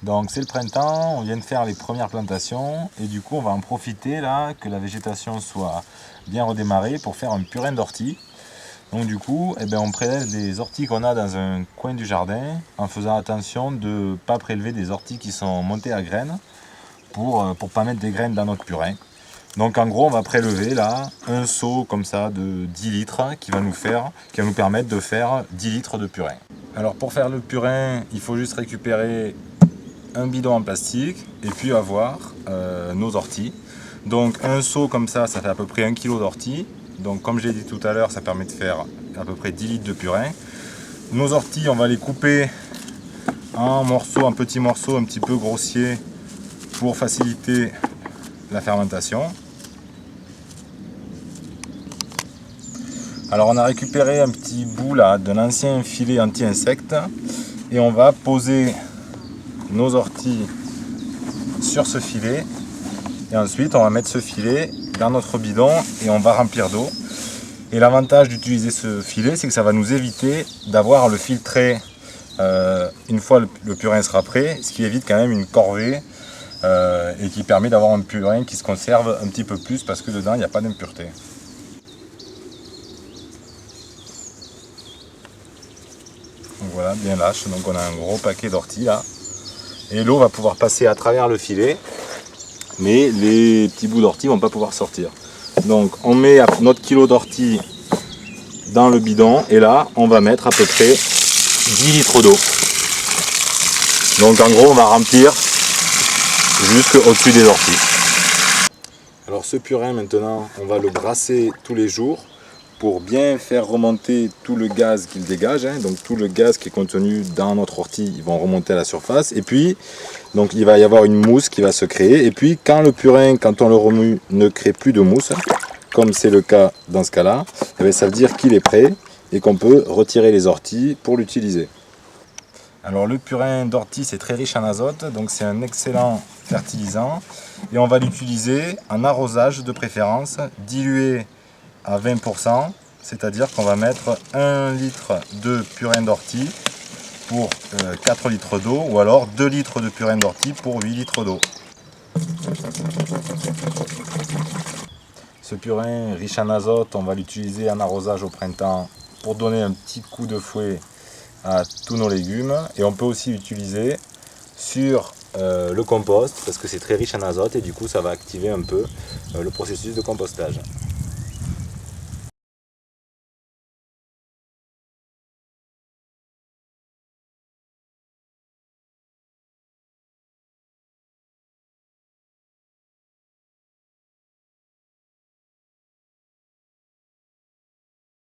Donc c'est le printemps, on vient de faire les premières plantations et du coup on va en profiter là que la végétation soit bien redémarrée pour faire un purin d'ortie. Donc du coup on prélève des orties qu'on a dans un coin du jardin en faisant attention de ne pas prélever des orties qui sont montées à graines pour ne pas mettre des graines dans notre purin. Donc en gros on va prélever là un seau comme ça de 10 litres qui va nous permettre de faire 10 litres de purin. Alors pour faire le purin il faut juste récupérer un bidon en plastique et puis avoir nos orties. Donc un seau comme ça fait à peu près 1 kg d'orties. Donc comme je l'ai dit tout à l'heure, ça permet de faire à peu près 10 litres de purin. Nos orties, on va les couper en morceaux, en petits morceaux un petit peu grossiers pour faciliter la fermentation. Alors on a récupéré un petit bout là d'un ancien filet anti-insectes et on va poser nos orties sur ce filet et ensuite on va mettre ce filet dans notre bidon et on va remplir d'eau. Et l'avantage d'utiliser ce filet, c'est que ça va nous éviter d'avoir le filtrer une fois le purin sera prêt, ce qui évite quand même une corvée et qui permet d'avoir un purin qui se conserve un petit peu plus parce que dedans il n'y a pas d'impureté. Donc voilà, bien lâche, donc on a un gros paquet d'orties là. Et l'eau va pouvoir passer à travers le filet, mais les petits bouts d'ortie ne vont pas pouvoir sortir. Donc on met notre kilo d'ortie dans le bidon et là on va mettre à peu près 10 litres d'eau. Donc en gros on va remplir jusqu'au-dessus des orties. Alors ce purin maintenant on va le brasser tous les jours pour bien faire remonter tout le gaz qu'il dégage, donc tout le gaz qui est contenu dans notre ortie, ils vont remonter à la surface, et puis donc il va y avoir une mousse qui va se créer, et puis quand le purin, quand on le remue, ne crée plus de mousse, comme c'est le cas dans ce cas-là, ça veut dire qu'il est prêt et qu'on peut retirer les orties pour l'utiliser. Alors le purin d'ortie c'est très riche en azote, donc c'est un excellent fertilisant, et on va l'utiliser en arrosage de préférence, dilué à 20%, c'est-à-dire qu'on va mettre 1 litre de purin d'ortie pour 4 litres d'eau, ou alors 2 litres de purin d'ortie pour 8 litres d'eau. Ce purin riche en azote, on va l'utiliser en arrosage au printemps pour donner un petit coup de fouet à tous nos légumes, et on peut aussi l'utiliser sur le compost parce que c'est très riche en azote et du coup ça va activer un peu le processus de compostage.